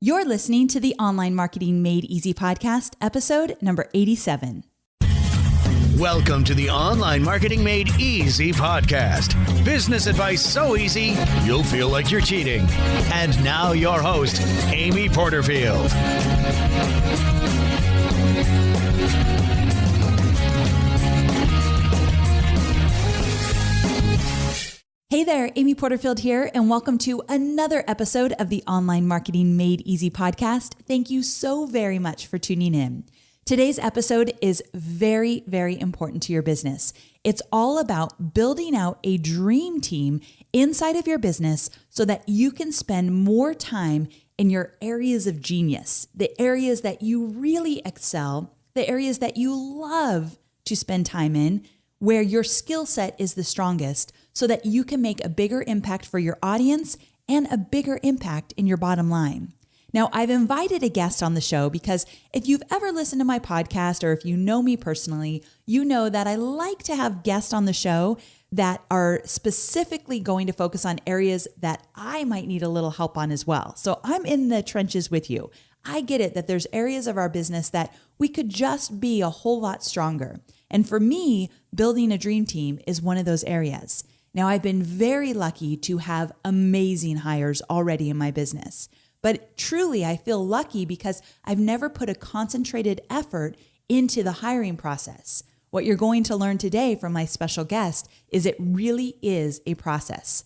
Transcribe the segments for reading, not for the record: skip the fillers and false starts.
You're listening to the Online Marketing Made Easy podcast, episode number 87. Welcome to the Online Marketing Made Easy podcast. Business advice so easy, you'll feel like you're cheating. And now your host, Amy Porterfield. Hey there, Amy Porterfield here, and welcome to another episode of the Online Marketing Made Easy podcast. Thank you so very much for tuning in. Today's episode is very, very important to your business. It's all about building out a dream team inside of your business so that you can spend more time in your areas of genius, the areas that you really excel, the areas that you love to spend time in, where your skill set is the strongest, so that you can make a bigger impact for your audience and a bigger impact in your bottom line. Now, I've invited a guest on the show because if you've ever listened to my podcast or if you know me personally, you know that I like to have guests on the show that are specifically going to focus on areas that I might need a little help on as well. So I'm in the trenches with you. I get it that there's areas of our business that we could just be a whole lot stronger. And for me, building a dream team is one of those areas. Now, I've been very lucky to have amazing hires already in my business, but truly I feel lucky because I've never put a concentrated effort into the hiring process. What you're going to learn today from my special guest is it really is a process.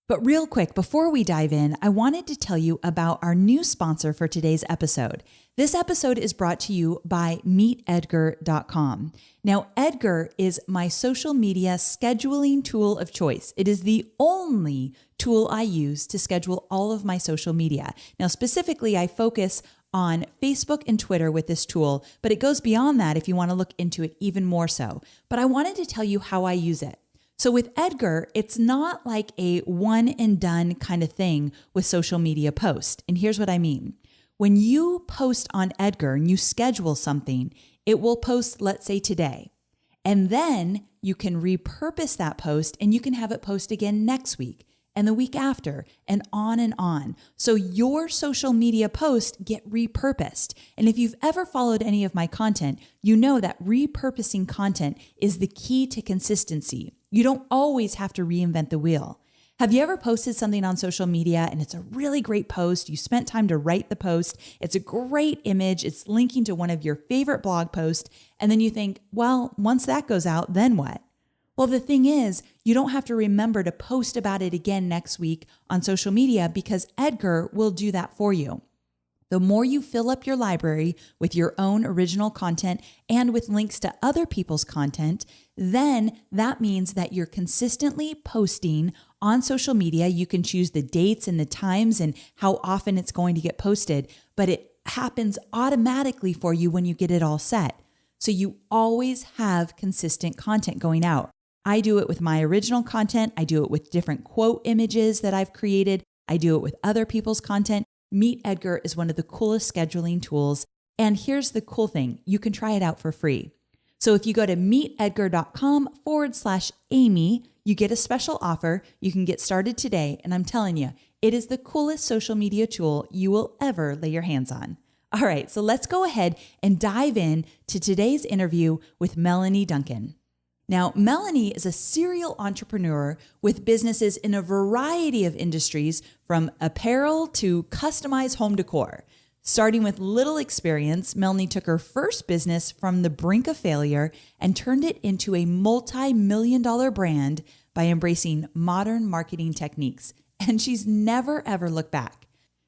But real quick, before we dive in, I wanted to tell you about our new sponsor for today's episode. This episode is brought to you by MeetEdgar.com. Now, Edgar is my social media scheduling tool of choice. It is the only tool I use to schedule all of my social media. Now, specifically, I focus on Facebook and Twitter with this tool, but it goes beyond that if you want to look into it even more so. But I wanted to tell you how I use it. So with Edgar, it's not like a one and done kind of thing with social media posts. And here's what I mean. When you post on Edgar and you schedule something, it will post, let's say today, and then you can repurpose that post and you can have it post again next week and the week after and on and on. So your social media posts get repurposed. And if you've ever followed any of my content, you know that repurposing content is the key to consistency. You don't always have to reinvent the wheel. Have you ever posted something on social media and it's a really great post? You spent time to write the post. It's a great image. It's linking to one of your favorite blog posts. And then you think, well, once that goes out, then what? Well, the thing is, you don't have to remember to post about it again next week on social media because Edgar will do that for you. The more you fill up your library with your own original content and with links to other people's content, then that means that you're consistently posting on social media. You can choose the dates and the times and how often it's going to get posted, but it happens automatically for you when you get it all set. So you always have consistent content going out. I do it with my original content. I do it with different quote images that I've created. I do it with other people's content. Meet Edgar is one of the coolest scheduling tools. And here's the cool thing. You can try it out for free. So if you go to meetedgar.com/Amy, you get a special offer. You can get started today. And I'm telling you, it is the coolest social media tool you will ever lay your hands on. All right, so let's go ahead and dive in to today's interview with Melanie Duncan. Now, Melanie is a serial entrepreneur with businesses in a variety of industries, from apparel to customized home decor. Starting with little experience, Melanie took her first business from the brink of failure and turned it into a multi-million-dollar brand by embracing modern marketing techniques. And she's never, ever looked back.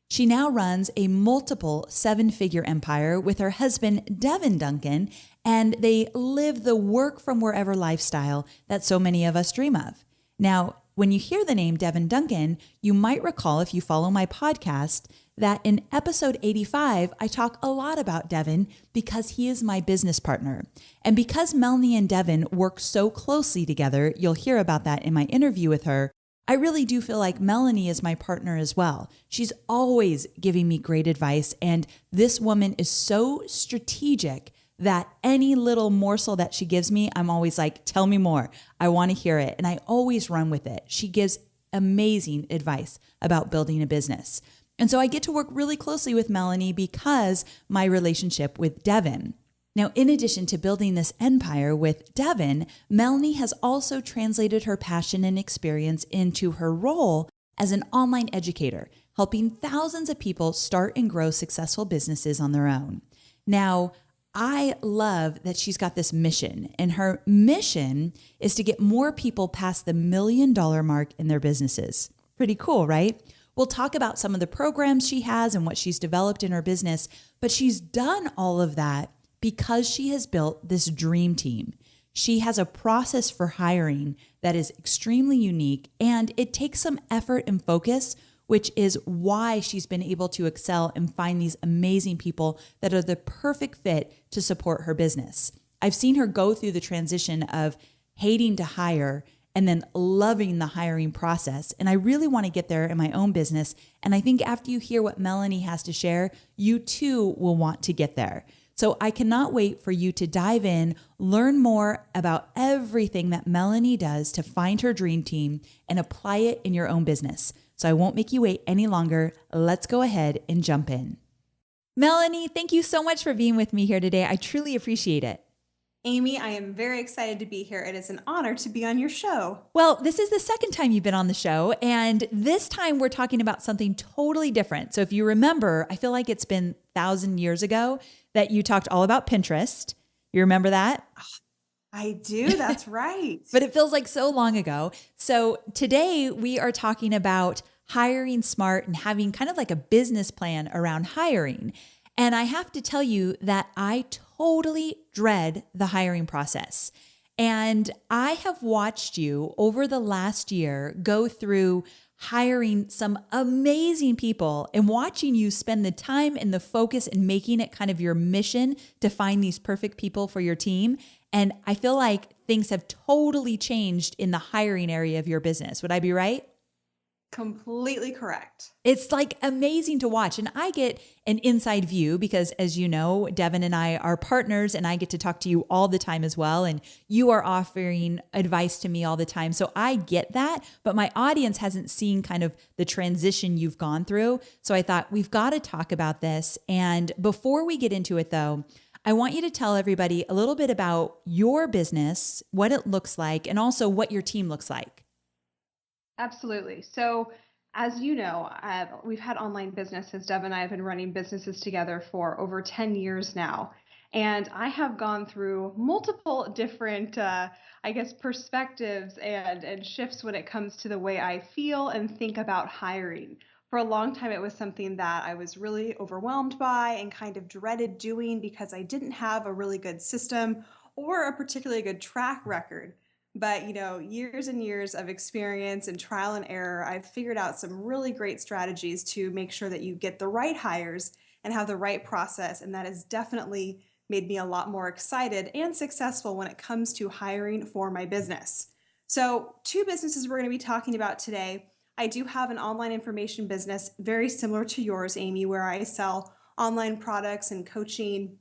She now runs a multiple seven-figure empire with her husband, Devin Duncan, and they live the work from wherever lifestyle that so many of us dream of. Now, when you hear the name Devin Duncan, you might recall, if you follow my podcast, that in episode 85, I talk a lot about Devin because he is my business partner. And because Melanie and Devin work so closely together, you'll hear about that in my interview with her, I really do feel like Melanie is my partner as well. She's always giving me great advice, and this woman is so strategic that any little morsel that she gives me, I'm always like, tell me more. I want to hear it. And I always run with it. She gives amazing advice about building a business. And so I get to work really closely with Melanie because my relationship with Devin. Now, in addition to building this empire with Devin, Melanie has also translated her passion and experience into her role as an online educator, helping thousands of people start and grow successful businesses on their own. Now, I love that she's got this mission, and her mission is to get more people past the $1 million mark in their businesses. Pretty cool, right? We'll talk about some of the programs she has and what she's developed in her business, but she's done all of that because she has built this dream team. She has a process for hiring that is extremely unique, and it takes some effort and focus, which is why she's been able to excel and find these amazing people that are the perfect fit to support her business. I've seen her go through the transition of hating to hire and then loving the hiring process. And I really want to get there in my own business. And I think after you hear what Melanie has to share, you too will want to get there. So I cannot wait for you to dive in, learn more about everything that Melanie does to find her dream team and apply it in your own business. So I won't make you wait any longer. Let's go ahead and jump in. Melanie, thank you so much for being with me here today. I truly appreciate it. Amy, I am very excited to be here. It is an honor to be on your show. Well, this is the second time you've been on the show, and this time we're talking about something totally different. So if you remember, I feel like it's been 1,000 years ago that you talked all about Pinterest. You remember that? I do. That's right. But it feels like so long ago. So today we are talking about hiring smart and having kind of like a business plan around hiring. And I have to tell you that I totally dread the hiring process. And I have watched you over the last year go through hiring some amazing people and watching you spend the time and the focus and making it kind of your mission to find these perfect people for your team. And I feel like things have totally changed in the hiring area of your business. Would I be right? Completely correct. It's like amazing to watch. And I get an inside view because, as you know, Devin and I are partners and I get to talk to you all the time as well. And you are offering advice to me all the time. So I get that, but my audience hasn't seen kind of the transition you've gone through. So I thought we've got to talk about this. And before we get into it though, I want you to tell everybody a little bit about your business, what it looks like, and also what your team looks like. Absolutely. So as you know, we've had online businesses. Deb and I have been running businesses together for over 10 years now. And I have gone through multiple different, perspectives and shifts when it comes to the way I feel and think about hiring. For a long time, it was something that I was really overwhelmed by and kind of dreaded doing because I didn't have a really good system or a particularly good track record. But, years and years of experience and trial and error, I've figured out some really great strategies to make sure that you get the right hires and have the right process. And that has definitely made me a lot more excited and successful when it comes to hiring for my business. So 2 businesses we're going to be talking about today. I do have an online information business very similar to yours, Amy, where I sell online products and coaching,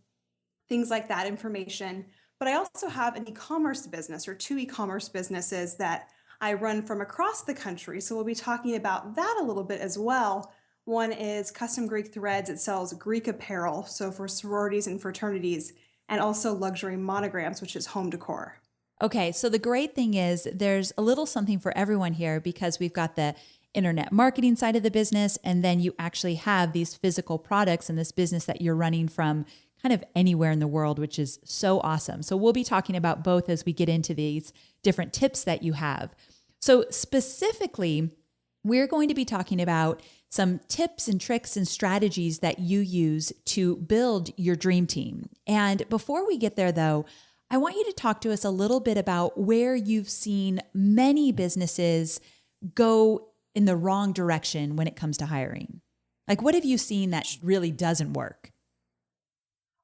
things like that, information. But I also have an e-commerce business or 2 e-commerce businesses that I run from across the country. So we'll be talking about that a little bit as well. One is Custom Greek Threads. It sells Greek apparel, so for sororities and fraternities, and also luxury monograms, which is home decor. Okay, so the great thing is there's a little something for everyone here because we've got the internet marketing side of the business, and then you actually have these physical products in this business that you're running from kind of anywhere in the world, which is so awesome. So we'll be talking about both as we get into these different tips that you have. So specifically, we're going to be talking about some tips and tricks and strategies that you use to build your dream team. And before we get there though, I want you to talk to us a little bit about where you've seen many businesses go in the wrong direction when it comes to hiring. Like, what have you seen that really doesn't work?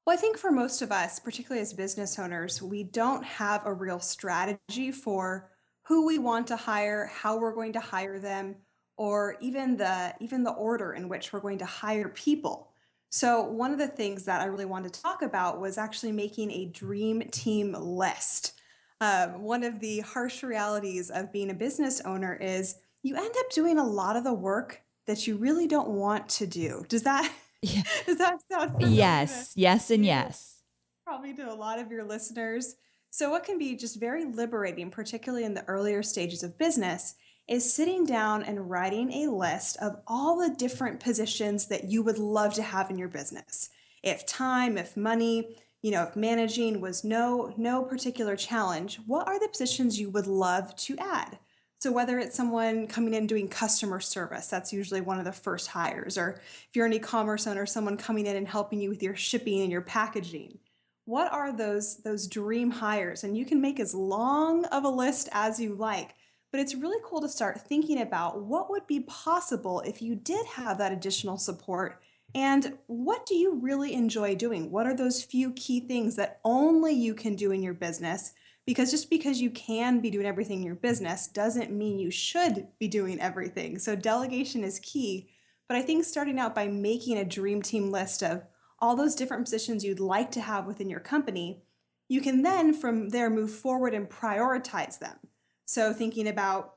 Well, I think for most of us, particularly as business owners, we don't have a real strategy for who we want to hire, how we're going to hire them, or even the order in which we're going to hire people. So one of the things that I really wanted to talk about was actually making a dream team list. One of the harsh realities of being a business owner is you end up doing a lot of the work that you really don't want to do. Does that Yeah. does that sound familiar? Yes, yes, and yes. Probably to a lot of your listeners. So what can be just very liberating, particularly in the earlier stages of business, is sitting down and writing a list of all the different positions that you would love to have in your business. If time, if money, if managing was no particular challenge, what are the positions you would love to add? So whether it's someone coming in doing customer service, that's usually one of the first hires, or if you're an e-commerce owner, someone coming in and helping you with your shipping and your packaging. What are those dream hires? And you can make as long of a list as you like, but it's really cool to start thinking about what would be possible if you did have that additional support. And what do you really enjoy doing? What are those few key things that only you can do in your business? Because just because you can be doing everything in your business doesn't mean you should be doing everything. So delegation is key. But I think starting out by making a dream team list of all those different positions you'd like to have within your company, you can then from there move forward and prioritize them. So thinking about,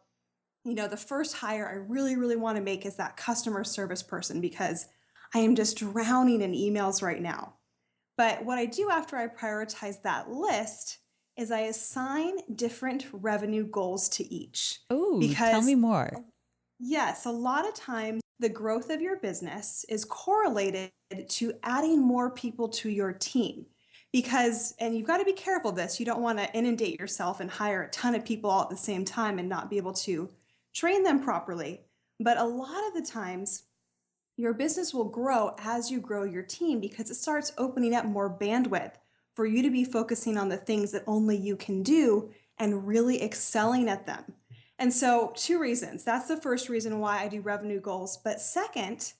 the first hire I really, really want to make is that customer service person because I am just drowning in emails right now. But what I do after I prioritize that list is I assign different revenue goals to each. Oh, tell me more. Yes, a lot of times the growth of your business is correlated to adding more people to your team. And you've got to be careful of this, you don't want to inundate yourself and hire a ton of people all at the same time and not be able to train them properly. But a lot of the times, your business will grow as you grow your team because it starts opening up more bandwidth for you to be focusing on the things that only you can do and really excelling at them. And so 2 reasons. That's the first reason why I do revenue goals. But second,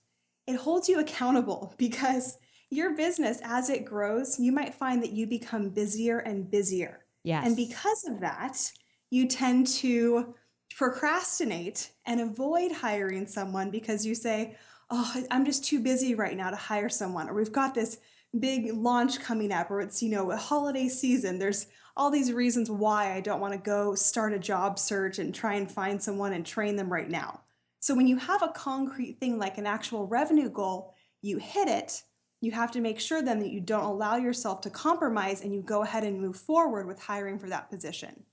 it holds you accountable because your business, as it grows, you might find that you become busier and busier. Yes. And because of that, you tend to procrastinate and avoid hiring someone because you say, oh, I'm just too busy right now to hire someone, or we've got this big launch coming up, or it's, a holiday season. There's all these reasons why I don't want to go start a job search and try and find someone and train them right now. So when you have a concrete thing like an actual revenue goal, you hit it, you have to make sure then that you don't allow yourself to compromise and you go ahead and move forward with hiring for that position.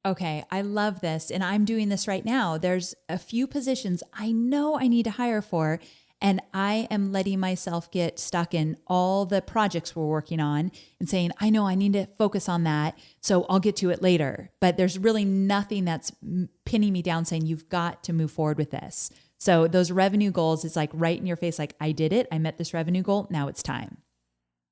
Okay, I love this. And I'm doing this right now. There's a few positions I know I need to hire for, and I am letting myself get stuck in all the projects we're working on and saying, I know I need to focus on that, so I'll get to it later. But there's really nothing that's pinning me down saying, you've got to move forward with this. So those revenue goals is like right in your face, like I did it. I met this revenue goal. Now it's time.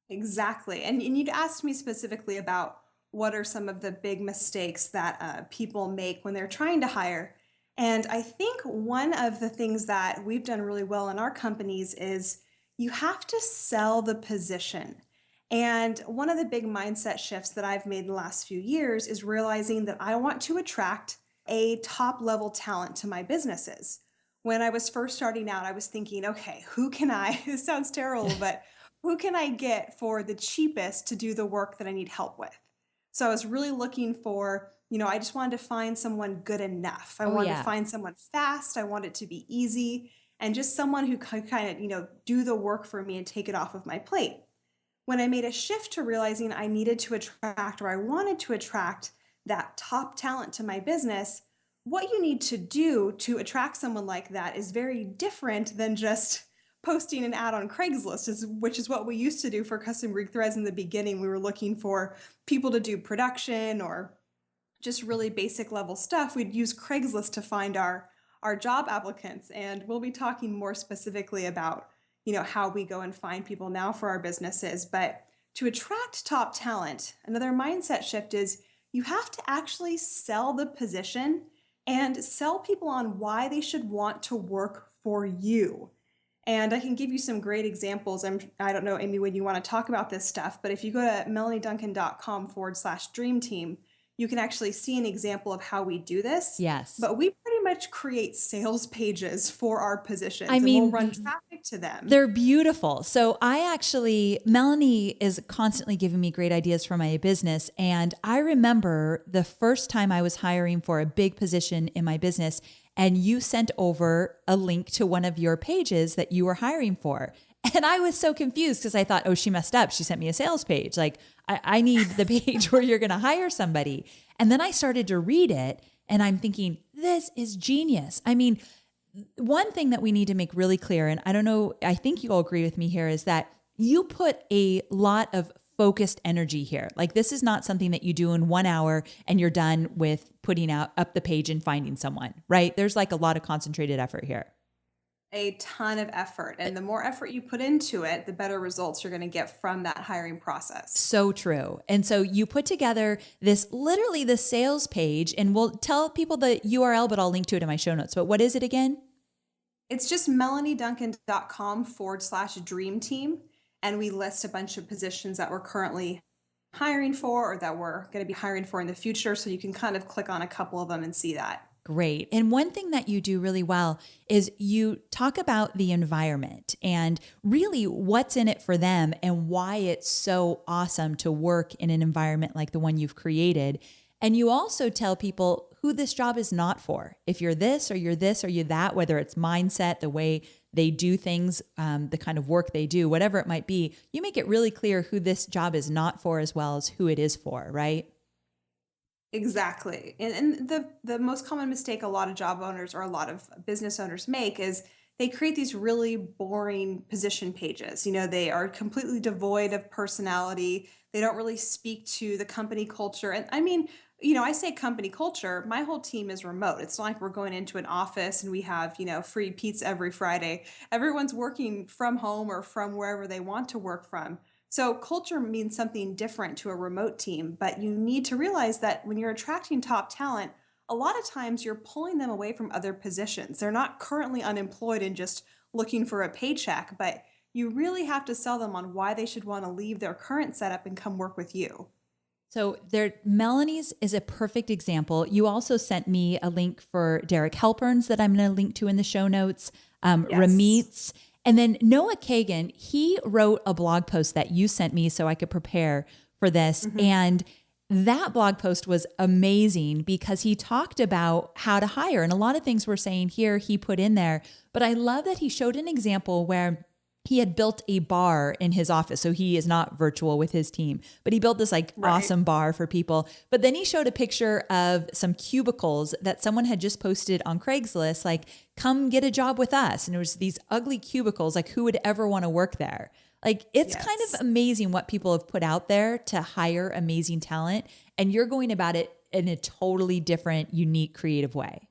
Exactly. And you'd asked me specifically about what are some of the big mistakes that people make when they're trying to hire. And I think one of the things that we've done really well in our companies is you have to sell the position. And one of the big mindset shifts that I've made in the last few years is realizing that I want to attract a top level talent to my businesses. When I was first starting out, I was thinking, okay, this sounds terrible, but who can I get for the cheapest to do the work that I need help with? So I was really looking for, I just wanted to find someone good enough. I wanted to find someone fast. I wanted it to be easy and just someone who could kind of, do the work for me and take it off of my plate. When I made a shift to realizing I needed to attract, or I wanted to attract that top talent to my business, what you need to do to attract someone like that is very different than just posting an ad on Craigslist, which is what we used to do for Custom Greek Threads in the beginning. We were looking for people to do production or just really basic level stuff. We'd use Craigslist to find our job applicants. And we'll be talking more specifically about, how we go and find people now for our businesses. But to attract top talent, another mindset shift is you have to actually sell the position and sell people on why they should want to work for you. And I can give you some great examples. I don't know, Amy, when you want to talk about this stuff, but if you go to melanieduncan.com/dream team, you can actually see an example of how we do this. Yes. But we pretty much create sales pages for our positions. I mean, and we'll run traffic to them. They're beautiful. So Melanie is constantly giving me great ideas for my business. And I remember the first time I was hiring for a big position in my business, and you sent over a link to one of your pages that you were hiring for. And I was so confused because I thought, oh, she messed up. She sent me a sales page. Like, I need the page where you're going to hire somebody. And then I started to read it and I'm thinking, this is genius. I mean, one thing that we need to make really clear, and I don't know, I think you'll agree with me here, is that you put a lot of focused energy here. Like, this is not something that you do in 1 hour and you're done with putting up the page and finding someone, right? There's like a lot of concentrated effort here. A ton of effort. And the more effort you put into it, the better results you're going to get from that hiring process. So true. And so you put together literally the sales page, and we'll tell people the URL, but I'll link to it in my show notes. But what is it again? It's just melanieduncan.com/dream team. And we list a bunch of positions that we're currently hiring for or that we're going to be hiring for in the future. So you can kind of click on a couple of them and see that. Great. And one thing that you do really well is you talk about the environment and really what's in it for them and why it's so awesome to work in an environment like the one you've created. And you also tell people who this job is not for. If you're this or you're that, whether it's mindset, the way they do things, the kind of work they do, whatever it might be, you make it really clear who this job is not for as well as who it is for, right? Exactly. And the most common mistake a lot of job owners or a lot of business owners make is they create these really boring position pages. You know, they are completely devoid of personality. They don't really speak to the company culture. And I mean, you know, I say company culture, my whole team is remote. It's not like we're going into an office and we have, you know, free pizza every Friday. Everyone's working from home or from wherever they want to work from. So culture means something different to a remote team, but you need to realize that when you're attracting top talent, a lot of times you're pulling them away from other positions. They're not currently unemployed and just looking for a paycheck, but you really have to sell them on why they should want to leave their current setup and come work with you. So Melanie's is a perfect example. You also sent me a link for Derek Halpern's that I'm going to link to in the show notes, Yes. Ramit's. And then Noah Kagan, he wrote a blog post that you sent me so I could prepare for this. Mm-hmm. And that blog post was amazing because he talked about how to hire. And a lot of things we're saying here, he put in there. But I love that he showed an example where he had built a bar in his office. So he is not virtual with his team, but he built this awesome bar for people. But then he showed a picture of some cubicles that someone had just posted on Craigslist, like, come get a job with us. And it was these ugly cubicles, like who would ever want to work there? Like, it's kind of amazing what people have put out there to hire amazing talent. And you're going about it in a totally different, unique, creative way.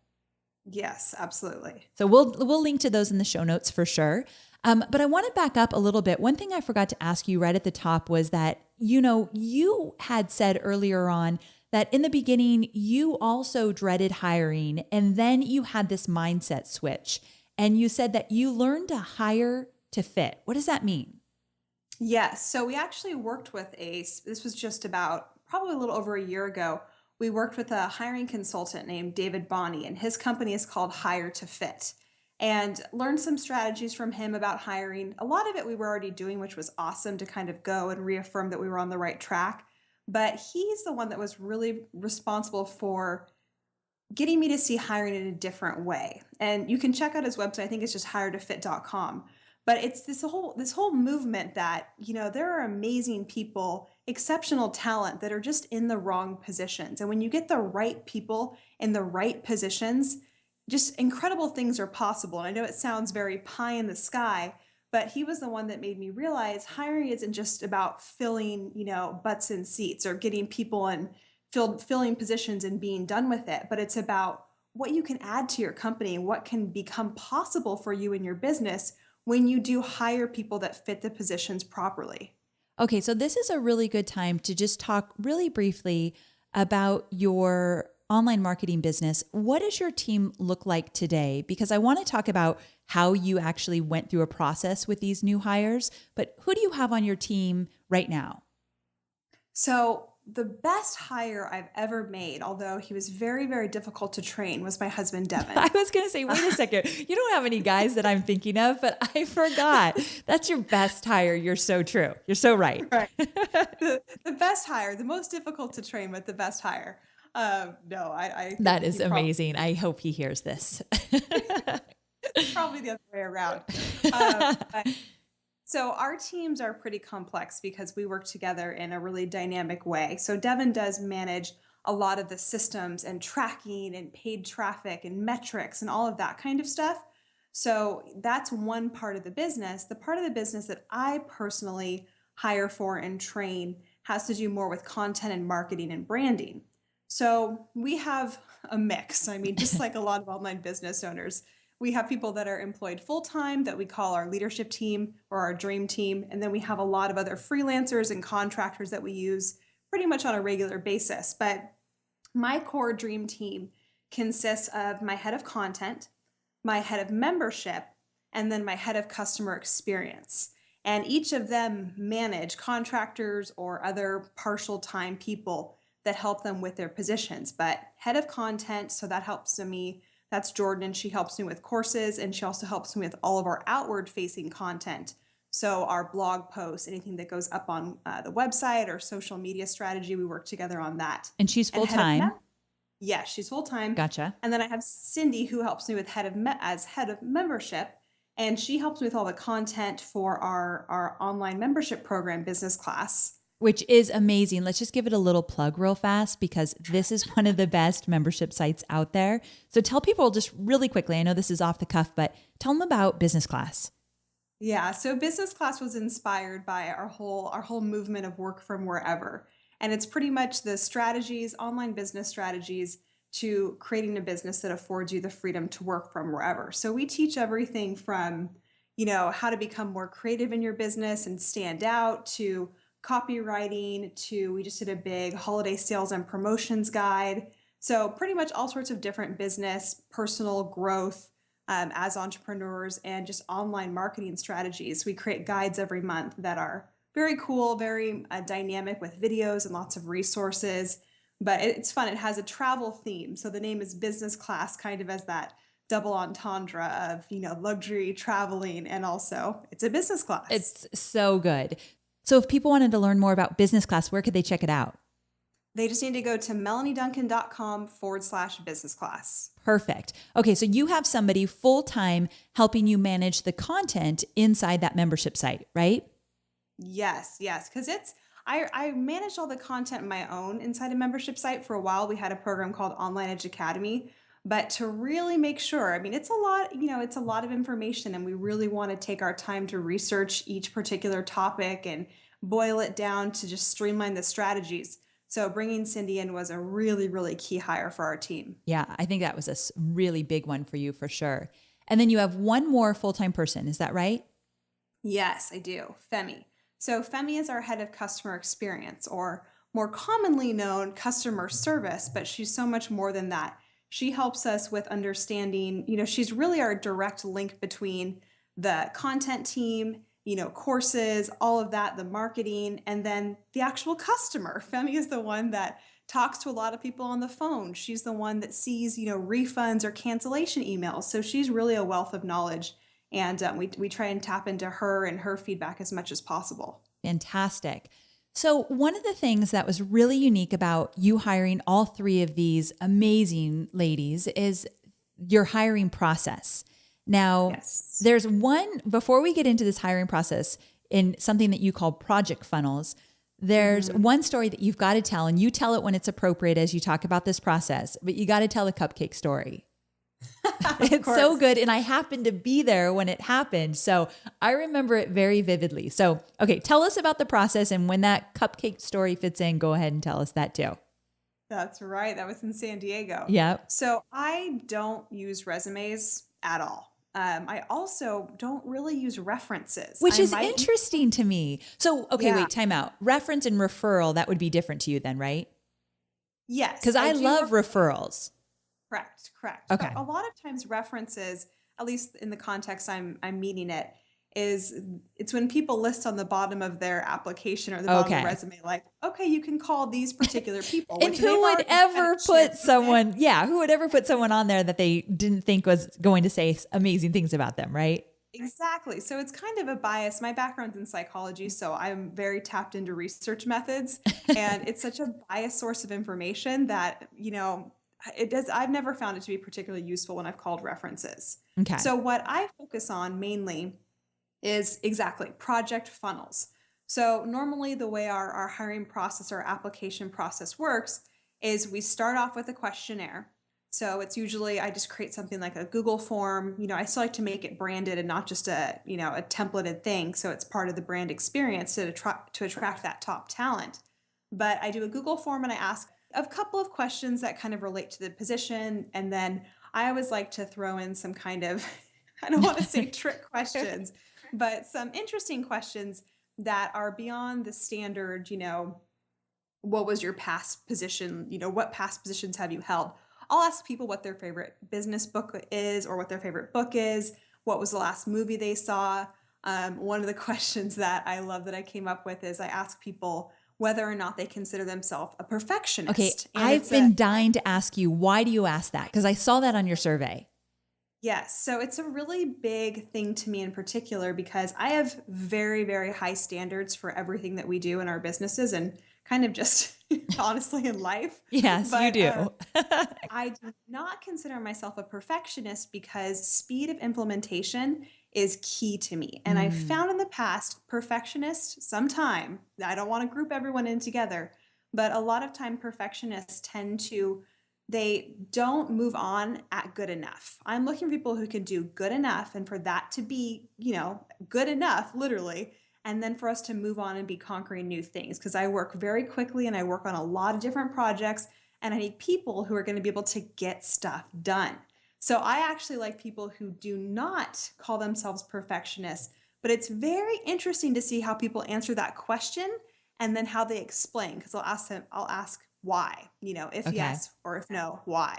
Yes, absolutely. So we'll link to those in the show notes for sure. But I want to back up a little bit. One thing I forgot to ask you right at the top was that, you know, you had said earlier on that in the beginning, you also dreaded hiring, and then you had this mindset switch. And you said that you learned to hire to fit. What does that mean? Yes. So we actually worked with this was just about probably a little over a year ago. We worked with a hiring consultant named David Bonney, and his company is called Hire to Fit. And learned some strategies from him about hiring. A lot of it we were already doing, which was awesome to kind of go and reaffirm that we were on the right track. But he's the one that was really responsible for getting me to see hiring in a different way. And you can check out his website. I think it's just hiretofit.com. But it's this whole movement that, you know, there are amazing people, exceptional talent that are just in the wrong positions. And when you get the right people in the right positions, just incredible things are possible. And I know it sounds very pie in the sky, but he was the one that made me realize hiring isn't just about filling, you know, butts in seats or getting people and filling positions and being done with it. But it's about what you can add to your company and what can become possible for you in your business when you do hire people that fit the positions properly. Okay, so this is a really good time to just talk really briefly about your online marketing business. What does your team look like today? Because I want to talk about how you actually went through a process with these new hires, but who do you have on your team right now? So the best hire I've ever made, although he was very, very difficult to train, was my husband, Devin. I was going to say, wait a second. You don't have any guys that I'm thinking of, but I forgot. That's your best hire. You're so true. You're so right. Right. The best hire, the most difficult to train, but the best hire. No, I think That is he probably, amazing. I hope he hears this. probably the other way around. But so our teams are pretty complex because we work together in a really dynamic way. So Devin does manage a lot of the systems and tracking and paid traffic and metrics and all of that kind of stuff. So that's one part of the business. The part of the business that I personally hire for and train has to do more with content and marketing and branding. So we have a mix. I mean, just like a lot of online business owners, we have people that are employed full-time that we call our leadership team or our dream team. And then we have a lot of other freelancers and contractors that we use pretty much on a regular basis. But my core dream team consists of my head of content, my head of membership, and then my head of customer experience. And each of them manage contractors or other partial time people that help them with their positions. But head of content, so that helps me. That's Jordan, and she helps me with courses, and she also helps me with all of our outward-facing content. So our blog posts, anything that goes up on the website or social media strategy, we work together on that. And she's full-time. Yes, she's full-time. Gotcha. And then I have Cindy, who helps me with head of membership, and she helps me with all the content for our online membership program, Business Class. Which is amazing. Let's just give it a little plug real fast because this is one of the best membership sites out there. So tell people just really quickly, I know this is off the cuff, but tell them about Business Class. Yeah, so Business Class was inspired by our whole movement of work from wherever. And it's pretty much the strategies, online business strategies to creating a business that affords you the freedom to work from wherever. So we teach everything from, how to become more creative in your business and stand out, to copywriting, to we just did a big holiday sales and promotions guide. So pretty much all sorts of different business, personal growth as entrepreneurs, and just online marketing strategies. We create guides every month that are very cool, very dynamic with videos and lots of resources. But it's fun. It has a travel theme. So the name is Business Class, kind of as that double entendre of, luxury traveling, and also it's a business class. It's so good. So if people wanted to learn more about Business Class, where could they check it out? They just need to go to melanieduncan.com/business class. Perfect. Okay, so you have somebody full-time helping you manage the content inside that membership site, right? Yes, because I managed all the content on my own inside a membership site for a while. We had a program called Online Edge Academy, but to really make sure, it's a lot, it's a lot of information, and we really want to take our time to research each particular topic and boil it down to just streamline the strategies. So bringing Cindy in was a really, really key hire for our team. Yeah, I think that was a really big one for you for sure. And then you have one more full-time person, is that right? Yes, I do. Femi. So Femi is our head of customer experience, or more commonly known customer service, but she's so much more than that. She helps us with understanding, she's really our direct link between the content team, courses, all of that, the marketing, and then the actual customer. Femi is the one that talks to a lot of people on the phone. She's the one that sees, refunds or cancellation emails. So she's really a wealth of knowledge. And we try and tap into her and her feedback as much as possible. Fantastic. So one of the things that was really unique about you hiring all three of these amazing ladies is your hiring process. Now, Yes. there's one, before we get into this hiring process, in something that you call project funnels, there's one story that you've got to tell, and you tell it when it's appropriate as you talk about this process, but you got to tell the cupcake story. It's so good. And I happened to be there when it happened. So I remember it very vividly. So, okay, tell us about the process, and when that cupcake story fits in, go ahead and tell us that too. That's right. That was in San Diego. Yep. So I don't use resumes at all. I also don't really use references. Which is interesting to me. So, okay, wait, time out. Reference and referral, that would be different to you then, right? Yes. Because I love referrals. Correct. Okay. But a lot of times references, at least in the context I'm meaning it, it's when people list on the bottom of their application or the bottom of the resume, like, okay, you can call these particular people. And who would ever put someone on there that they didn't think was going to say amazing things about them, right? Exactly. So it's kind of a bias. My background's in psychology, so I'm very tapped into research methods, and it's such a biased source of information that, I've never found it to be particularly useful when I've called references. Okay. So what I focus on mainly is exactly project funnels. So normally the way our hiring process or application process works is we start off with a questionnaire. So it's usually I just create something like a Google form. I still like to make it branded and not just a templated thing. So it's part of the brand experience to attract that top talent. But I do a Google form and I ask a couple of questions that kind of relate to the position. And then I always like to throw in some kind of, I don't want to say trick questions, but some interesting questions that are beyond the standard, what was your past position? What past positions have you held? I'll ask people what their favorite business book is or what their favorite book is. What was the last movie they saw? One of the questions that I love that I came up with is I ask people whether or not they consider themselves a perfectionist. Okay. And I've been dying to ask you, why do you ask that? Because I saw that on your survey. Yes. So it's a really big thing to me in particular because I have very, very high standards for everything that we do in our businesses and kind of just honestly in life. Yes, you do. I do not consider myself a perfectionist because speed of implementation is key to me. And I've found in the past perfectionists sometime, I don't want to group everyone in together, but a lot of time perfectionists they don't move on at good enough. I'm looking for people who can do good enough and for that to be, good enough, literally. And then for us to move on and be conquering new things. Because I work very quickly and I work on a lot of different projects and I need people who are going to be able to get stuff done. So I actually like people who do not call themselves perfectionists, but it's very interesting to see how people answer that question and then how they explain. Because I'll ask why, if Okay. yes or if no, why.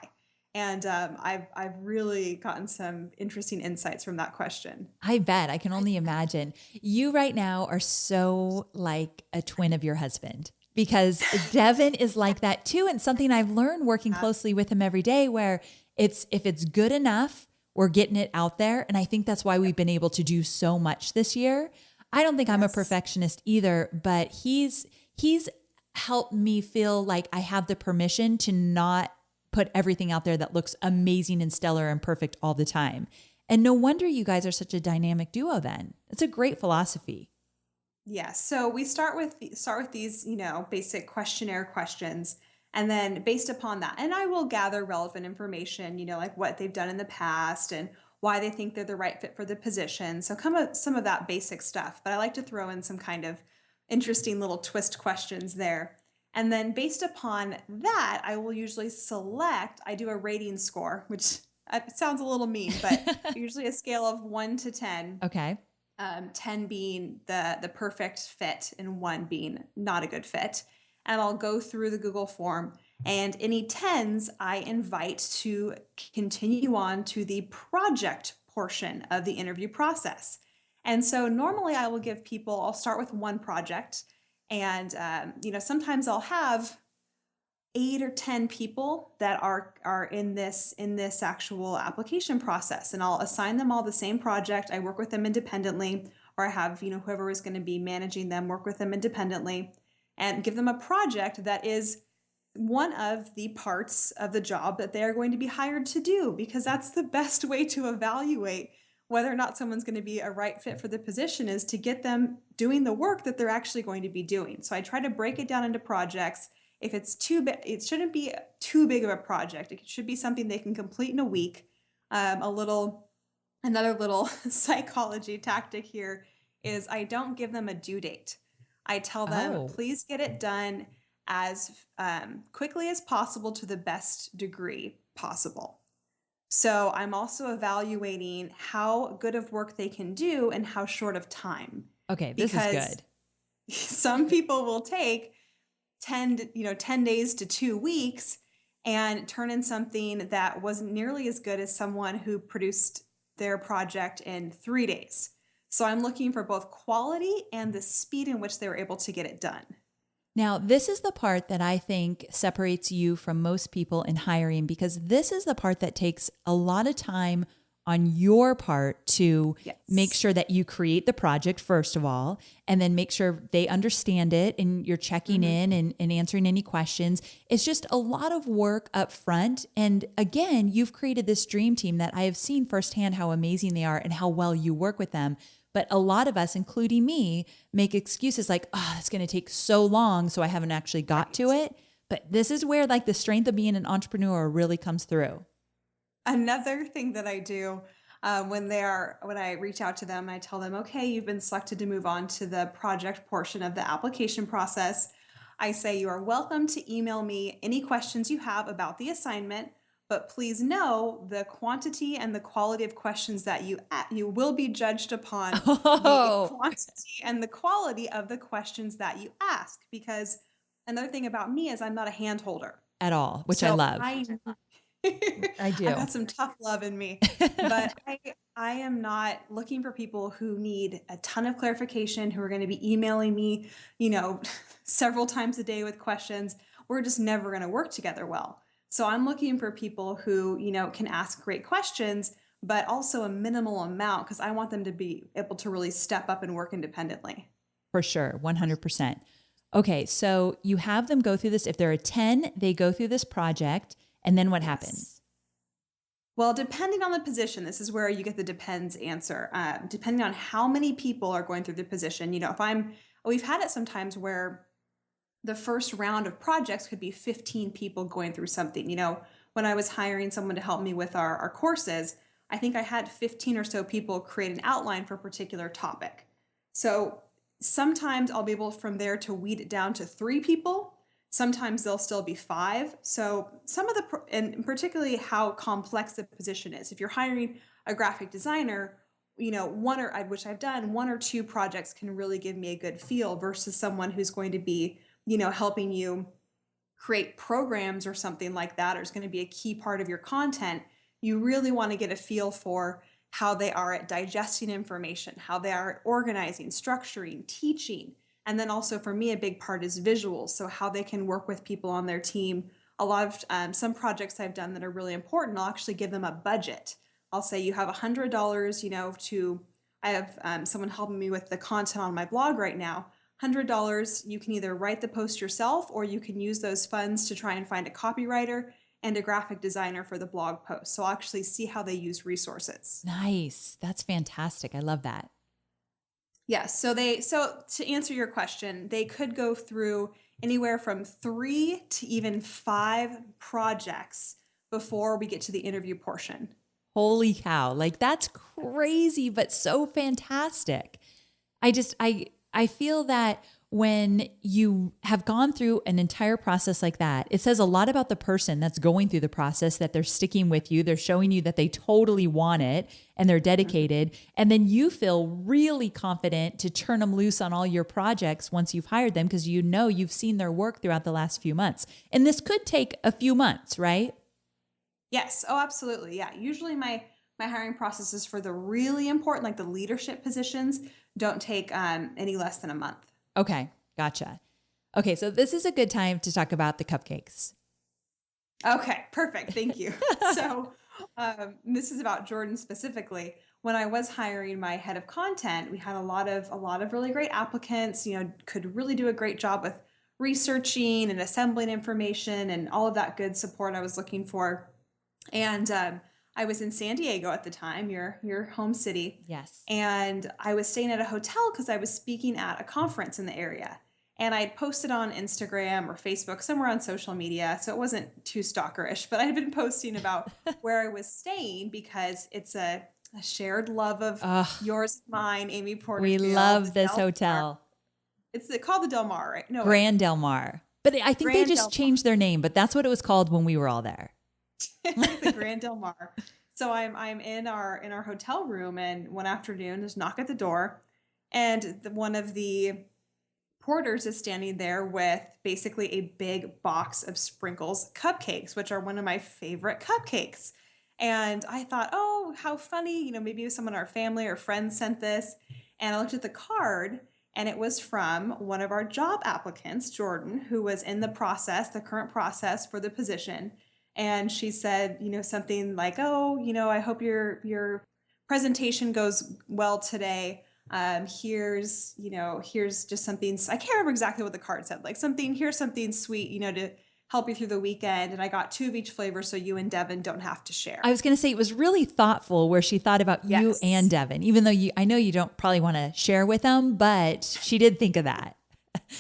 And I've really gotten some interesting insights from that question. I bet. I can only imagine. You right now are so like a twin of your husband because Devin is like that too. And something I've learned working closely with him every day where if it's good enough, we're getting it out there. And I think that's why we've been able to do so much this year. I don't think I'm a perfectionist either, but he's helped me feel like I have the permission to not put everything out there that looks amazing and stellar and perfect all the time. And no wonder you guys are such a dynamic duo then. It's a great philosophy. Yes. So we start with these, basic questionnaire questions. And then based upon that, and I will gather relevant information, like what they've done in the past and why they think they're the right fit for the position. So some of that basic stuff, but I like to throw in some kind of interesting little twist questions there. And then based upon that, I will usually I do a rating score, which sounds a little mean, but usually a scale of 1 to 10. Okay. 10 being the perfect fit and 1 being not a good fit. And I'll go through the Google form and any 10s I invite to continue on to the project portion of the interview process. And so normally I'll start with one project and, sometimes I'll have 8 or 10 people that are in this actual application process and I'll assign them all the same project. I work with them independently or I have, whoever is going to be managing them work with them independently and give them a project that is one of the parts of the job that they are going to be hired to do because that's the best way to evaluate whether or not someone's going to be a right fit for the position is to get them doing the work that they're actually going to be doing. So I try to break it down into projects. If it's too big, it shouldn't be too big of a project. It should be something they can complete in a week. Another little psychology tactic here is I don't give them a due date. I tell them, please get it done as quickly as possible to the best degree possible. So I'm also evaluating how good of work they can do and how short of time. Okay, this is good. Some people will take 10 days to 2 weeks and turn in something that wasn't nearly as good as someone who produced their project in 3 days. So I'm looking for both quality and the speed in which they were able to get it done. Now, this is the part that I think separates you from most people in hiring because this is the part that takes a lot of time on your part to Yes. make sure that you create the project first of all, and then make sure they understand it and you're checking in and answering any questions. It's just a lot of work up front. And again, you've created this dream team that I have seen firsthand how amazing they are and how well you work with them. But a lot of us, including me, make excuses like, oh, it's going to take so long, so I haven't actually got to it. But this is where like the strength of being an entrepreneur really comes through. Another thing that I do when I reach out to them, I tell them, okay, you've been selected to move on to the project portion of the application process. I say you are welcome to email me any questions you have about the assignment, but please know the quantity and the quality of questions that you will be judged upon the quantity and the quality of the questions that you ask. Because another thing about me is I'm not a hand holder At all, which I love. I do. I've got some tough love in me, but I am not looking for people who need a ton of clarification, who are going to be emailing me, several times a day with questions. We're just never going to work together well. So I'm looking for people who, can ask great questions, but also a minimal amount, because I want them to be able to really step up and work independently. For sure. 100%. Okay. So you have them go through this. If there are 10, they go through this project. And then what happens? Well, depending on the position, this is where you get the depends answer. Depending on how many people are going through the position, we've had it sometimes where the first round of projects could be 15 people going through something. When I was hiring someone to help me with our courses, I think I had 15 or so people create an outline for a particular topic. So sometimes I'll be able from there to weed it down to 3 people. Sometimes there'll still be 5. So and particularly how complex the position is. If you're hiring a graphic designer, which I've done, 1 or 2 projects can really give me a good feel versus someone who's going to be, helping you create programs or something like that, or is going to be a key part of your content. You really want to get a feel for how they are at digesting information, how they are at organizing, structuring, teaching. And then also for me, a big part is visuals. So how they can work with people on their team. A lot of some projects I've done that are really important, I'll actually give them a budget. I'll say you have $100, I have someone helping me with the content on my blog right now. $100, you can either write the post yourself, or you can use those funds to try and find a copywriter and a graphic designer for the blog post. So I'll actually see how they use resources. Nice. That's fantastic. I love that. Yes. So to answer your question, they could go through anywhere from 3 to even 5 projects before we get to the interview portion. Holy cow. Like that's crazy, but so fantastic. I feel that when you have gone through an entire process like that, it says a lot about the person that's going through the process, that they're sticking with you. They're showing you that they totally want it and they're dedicated. And then you feel really confident to turn them loose on all your projects once you've hired them, because you've seen their work throughout the last few months. And this could take a few months, right? Yes. Oh, absolutely. Yeah. Usually my hiring processes for the really important, like the leadership positions, don't take any less than a month. Okay. Gotcha. Okay. So this is a good time to talk about the cupcakes. Okay. Perfect. Thank you. So this is about Jordan specifically. When I was hiring my head of content, we had a lot of really great applicants, could really do a great job with researching and assembling information and all of that good support I was looking for. And I was in San Diego at the time, your home city. Yes. And I was staying at a hotel because I was speaking at a conference in the area. And I had posted on Instagram or Facebook, somewhere on social media, so it wasn't too stalkerish, but I had been posting about where I was staying because it's a shared love of yours and mine, Amy Porterfield. We love this hotel. It's called the Del Mar, right? No, Grand Del Mar. But I think they just changed their name, but that's what it was called when we were all there. The Grand Del Mar. So I'm in our hotel room, and one afternoon, there's a knock at the door, and one of the porters is standing there with basically a big box of Sprinkles cupcakes, which are one of my favorite cupcakes. And I thought, oh, how funny, maybe someone in our family or friends sent this. And I looked at the card, and it was from one of our job applicants, Jordan, who was in the current process for the position. And she said, something like, "Oh, I hope your presentation goes well today. Here's just something." I can't remember exactly what the card said, like here's something sweet, to help you through the weekend. And I got 2 of each flavor, so you and Devin don't have to share. I was going to say it was really thoughtful where she thought about you Yes. and Devin, even though I know you don't probably want to share with them, but she did think of that.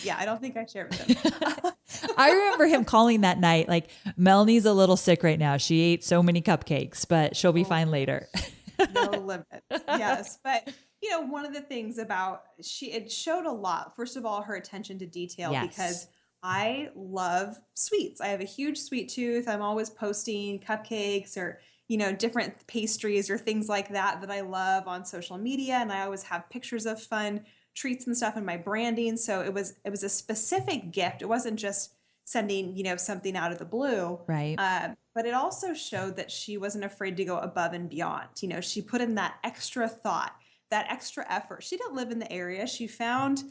Yeah, I don't think I shared with him. I remember him calling that night, like, Melanie's a little sick right now. She ate so many cupcakes, but she'll be fine later. No limit. Yes. But, one of the things about it showed a lot. First of all, her attention to detail, Yes. because I love sweets. I have a huge sweet tooth. I'm always posting cupcakes or, different pastries or things like that I love on social media. And I always have pictures of fun treats and stuff in my branding. So it was a specific gift. It wasn't just sending, something out of the blue. Right. But it also showed that she wasn't afraid to go above and beyond. She put in that extra thought, that extra effort. She didn't live in the area. She found,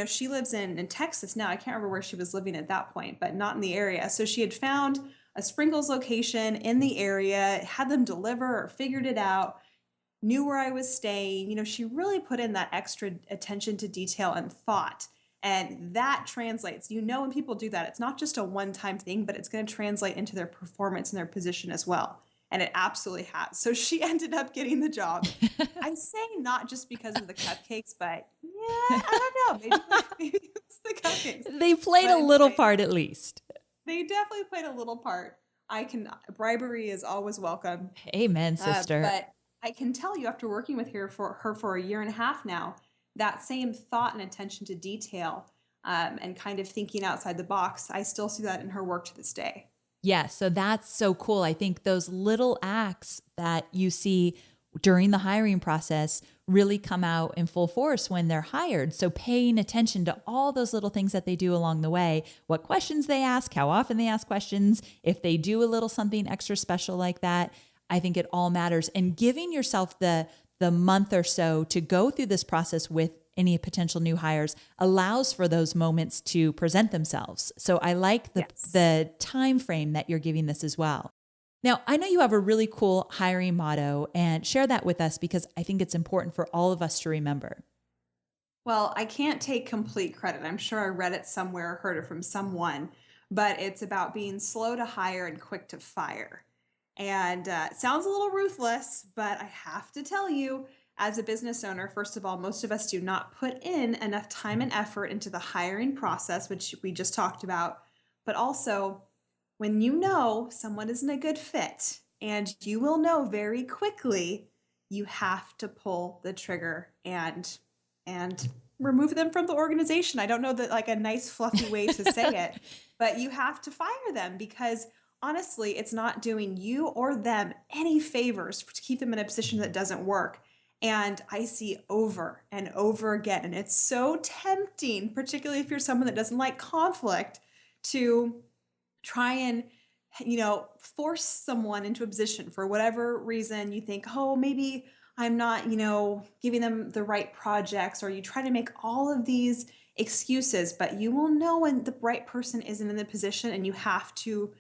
she lives in Texas now. I can't remember where she was living at that point, but not in the area. So she had found a Sprinkles location in the area, had them deliver or figured it out, knew where I was staying. She really put in that extra attention to detail and thought. And that translates, when people do that, it's not just a one-time thing, but it's going to translate into their performance and their position as well. And it absolutely has. So she ended up getting the job. I say not just because of the cupcakes, but yeah, I don't know. Maybe it's the cupcakes. They played a little part at least. They definitely played a little part. Bribery is always welcome. Amen, sister. But I can tell you, after working with her for a year and a half now, that same thought and attention to detail and kind of thinking outside the box, I still see that in her work to this day. Yeah, so that's so cool. I think those little acts that you see during the hiring process really come out in full force when they're hired. So paying attention to all those little things that they do along the way, what questions they ask, how often they ask questions, if they do a little something extra special like that, I think it all matters. And giving yourself the month or so to go through this process with any potential new hires allows for those moments to present themselves. So I like the time frame that you're giving this as well. Now, I know you have a really cool hiring motto, and share that with us because I think it's important for all of us to remember. Well, I can't take complete credit. I'm sure I read it somewhere, heard it from someone, but it's about being slow to hire and quick to fire. And it sounds a little ruthless, but I have to tell you, as a business owner, first of all, most of us do not put in enough time and effort into the hiring process, which we just talked about. But also, when someone isn't a good fit, and you will know very quickly, you have to pull the trigger and remove them from the organization. I don't know that like a nice fluffy way to say it, but you have to fire them because honestly, it's not doing you or them any favors to keep them in a position that doesn't work. And I see over and over again, and it's so tempting, particularly if you're someone that doesn't like conflict, to try and, force someone into a position for whatever reason. You think, oh, maybe I'm not, giving them the right projects, or you try to make all of these excuses, but you will know when the right person isn't in the position, and you have to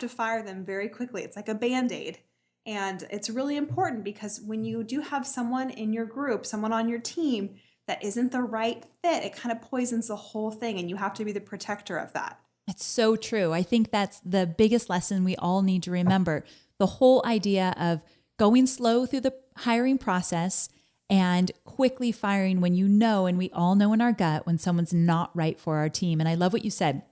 fire them very quickly. It's like a Band-Aid. And it's really important because when you do have someone in your group, someone on your team that isn't the right fit, it kind of poisons the whole thing, and you have to be the protector of that. It's so true. I think that's the biggest lesson we all need to remember. The whole idea of going slow through the hiring process and quickly firing when and we all know in our gut when someone's not right for our team. And I love what you said.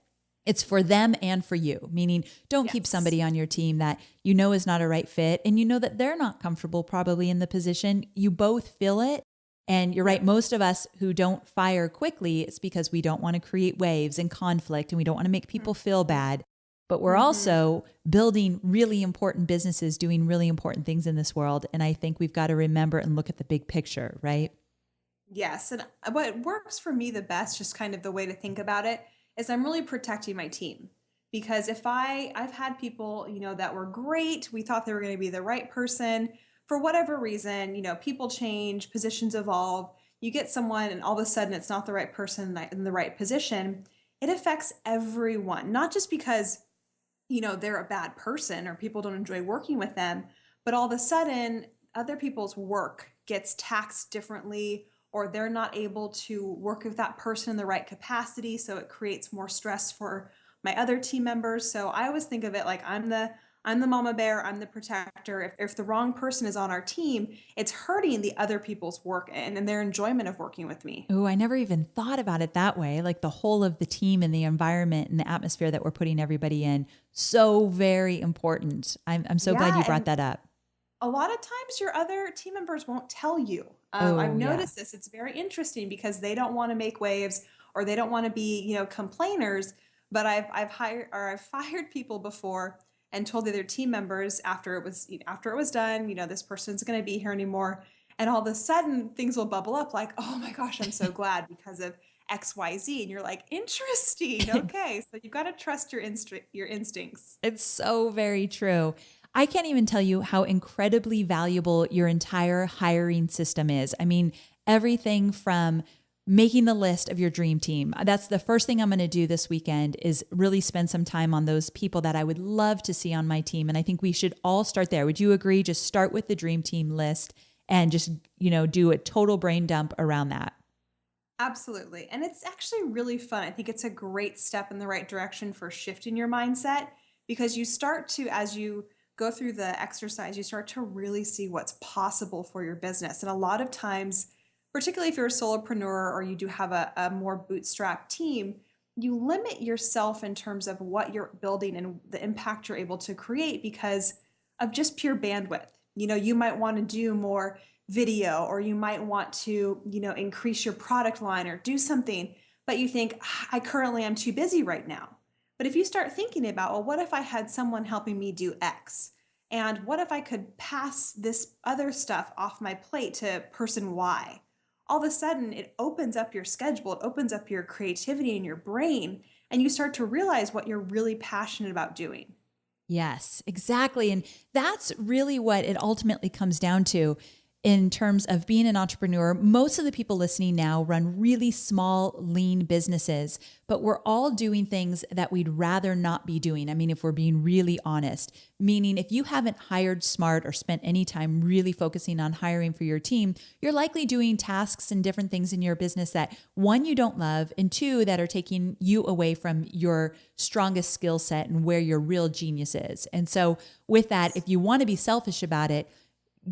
It's for them and for you, meaning don't keep somebody on your team that is not a right fit and that they're not comfortable probably in the position. You both feel it. And you're right. Most of us who don't fire quickly, it's because we don't want to create waves and conflict and we don't want to make people feel bad. But we're also building really important businesses, doing really important things in this world. And I think we've got to remember and look at the big picture, right? Yes. And what works for me the best, just kind of the way to think about it, is I'm really protecting my team. Because if I've had people, that were great, we thought they were going to be the right person. For whatever reason, people change, positions evolve. You get someone and all of a sudden it's not the right person in the right position. It affects everyone, not just because they're a bad person or people don't enjoy working with them. But all of a sudden, other people's work gets taxed differently, or they're not able to work with that person in the right capacity. So it creates more stress for my other team members. So I always think of it like I'm the mama bear, I'm the protector. If the wrong person is on our team, it's hurting the other people's work and their enjoyment of working with me. Oh, I never even thought about it that way. Like the whole of the team and the environment and the atmosphere that we're putting everybody in. So very important. I'm so glad you brought that up. A lot of times your other team members won't tell you. Oh, I've yeah. noticed this. It's very interesting because they don't want to make waves or they don't want to be, complainers. But I've fired people before and told the other team members after it was done, this person's going to be here anymore. And all of a sudden things will bubble up like, oh my gosh, I'm so glad because of XYZ. And you're like, interesting. Okay. So you've got to trust your instincts. It's so very true. I can't even tell you how incredibly valuable your entire hiring system is. I mean, everything from making the list of your dream team. That's the first thing I'm going to do this weekend is really spend some time on those people that I would love to see on my team. And I think we should all start there. Would you agree? Just start with the dream team list and just, do a total brain dump around that. Absolutely. And it's actually really fun. I think it's a great step in the right direction for shifting your mindset because you start to, as you go through the exercise, you start to really see what's possible for your business. And a lot of times, particularly if you're a solopreneur or you do have a more bootstrap team, you limit yourself in terms of what you're building and the impact you're able to create because of just pure bandwidth. You might want to do more video or you might want to, increase your product line or do something, but you think, I currently am too busy right now. But if you start thinking about, well, what if I had someone helping me do X? And what if I could pass this other stuff off my plate to person Y? All of a sudden, it opens up your schedule, it opens up your creativity in your brain, and you start to realize what you're really passionate about doing. Yes, exactly. And that's really what it ultimately comes down to. In terms of being an entrepreneur, most of the people listening now run really small, lean businesses, but we're all doing things that we'd rather not be doing. I mean, if we're being really honest, meaning if you haven't hired smart or spent any time really focusing on hiring for your team, you're likely doing tasks and different things in your business that one, you don't love, and two, that are taking you away from your strongest skill set and where your real genius is. And so with that, if you want to be selfish about it,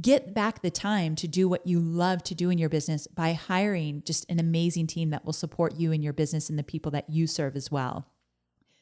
get back the time to do what you love to do in your business by hiring just an amazing team that will support you in your business and the people that you serve as well.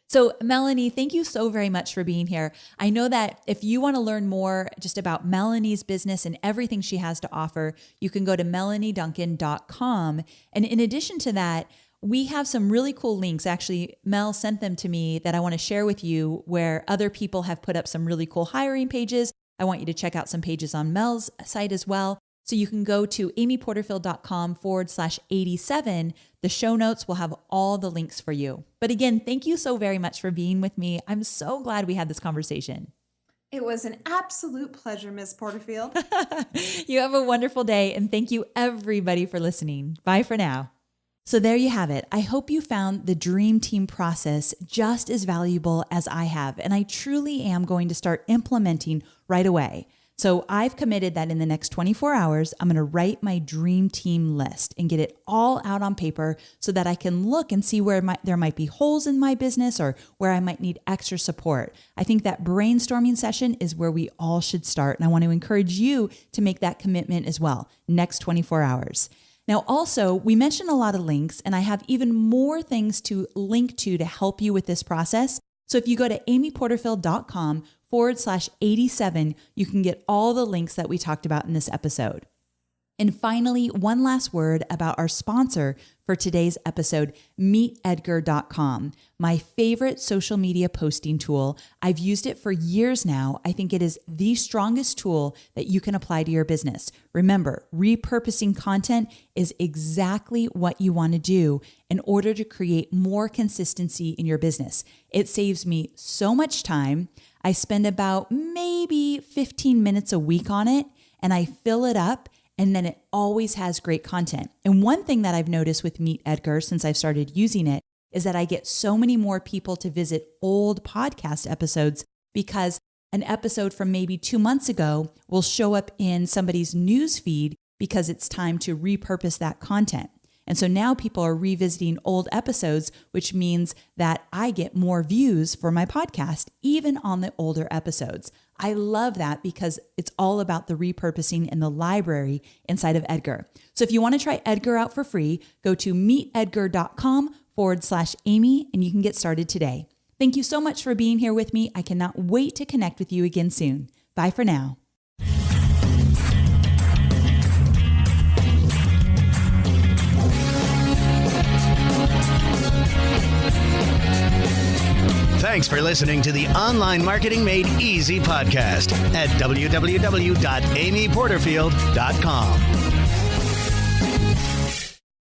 So Melanie, thank you so very much for being here. I know that if you want to learn more just about Melanie's business and everything she has to offer, you can go to melanieduncan.com. And in addition to that, we have some really cool links. Actually, Mel sent them to me that I want to share with you where other people have put up some really cool hiring pages. I want you to check out some pages on Mel's site as well. So you can go to amyporterfield.com/87. The show notes will have all the links for you. But again, thank you so very much for being with me. I'm so glad we had this conversation. It was an absolute pleasure, Ms. Porterfield. You have a wonderful day, and thank you everybody for listening. Bye for now. So there you have it. I hope you found the Dream Team process just as valuable as I have, and I truly am going to start implementing right away. So I've committed that in the next 24 hours, I'm going to write my Dream Team list and get it all out on paper so that I can look and see where there might be holes in my business or where I might need extra support. I think that brainstorming session is where we all should start, and I want to encourage you to make that commitment as well, next 24 hours. Now, also, we mentioned a lot of links, and I have even more things to link to help you with this process. So if you go to amyporterfield.com/87, you can get all the links that we talked about in this episode. And finally, one last word about our sponsor for today's episode, meetedgar.com, my favorite social media posting tool. I've used it for years now. I think it is the strongest tool that you can apply to your business. Remember, repurposing content is exactly what you want to do in order to create more consistency in your business. It saves me so much time. I spend about maybe 15 minutes a week on it, and I fill it up. And then it always has great content. And one thing that I've noticed with Meet Edgar since I've started using it is that I get so many more people to visit old podcast episodes because an episode from maybe 2 months ago will show up in somebody's news feed because it's time to repurpose that content. And so now people are revisiting old episodes, which means that I get more views for my podcast, even on the older episodes. I love that because it's all about the repurposing in the library inside of Edgar. So if you want to try Edgar out for free, go to meetedgar.com/Amy and you can get started today. Thank you so much for being here with me. I cannot wait to connect with you again soon. Bye for now. Thanks for listening to the Online Marketing Made Easy podcast at www.amyporterfield.com.